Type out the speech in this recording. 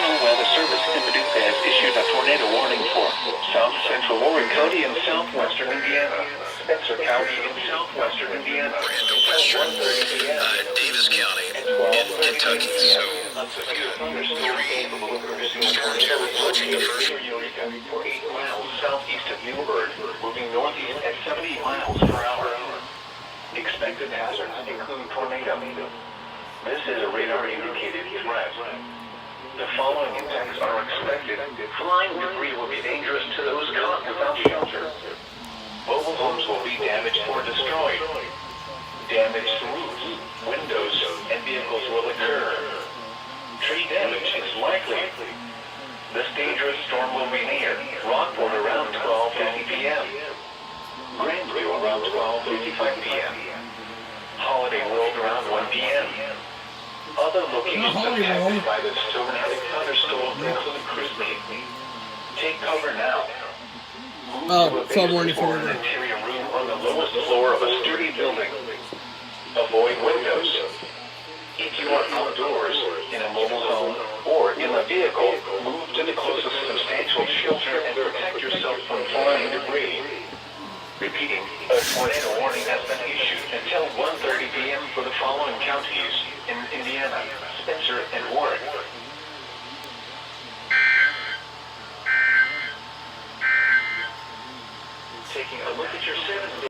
National Weather Service in Paducah has issued a tornado warning for south central Warren County and southwestern Indiana, Spencer County and southwestern Indiana, until 1:30 p.m. Davis County and in 12:30 Kentucky. p.m. So, Severe thunderstorms capable of producing a tornado watching the first Eureka for 8 miles southeast of Newburgh, moving northeast at 70 miles per hour. Expected hazards include tornado. This is a radar-indicated threat. The following impacts are expected. Flying debris will be dangerous to those caught without shelter. Mobile homes will be damaged or destroyed. Damaged roofs, windows, and vehicles will occur. Tree damage is likely. This dangerous storm will be near Rockport around 12:50 p.m. Grandview around 12:55 p.m. Holiday World around 1 p.m. Other locations affected by this tornadic thunderstorm include Crispy. Take cover now. Move to a basement or an interior room on the lowest floor of a sturdy building. Avoid windows. If you are outdoors, in a mobile home, or in a vehicle, move to the closest substantial shelter and protect yourself from flying debris. Repeating, a tornado warning has been issued until 1:30 p.m. for the following counties in Indiana, Spencer, and Warren. Taking a look at your 7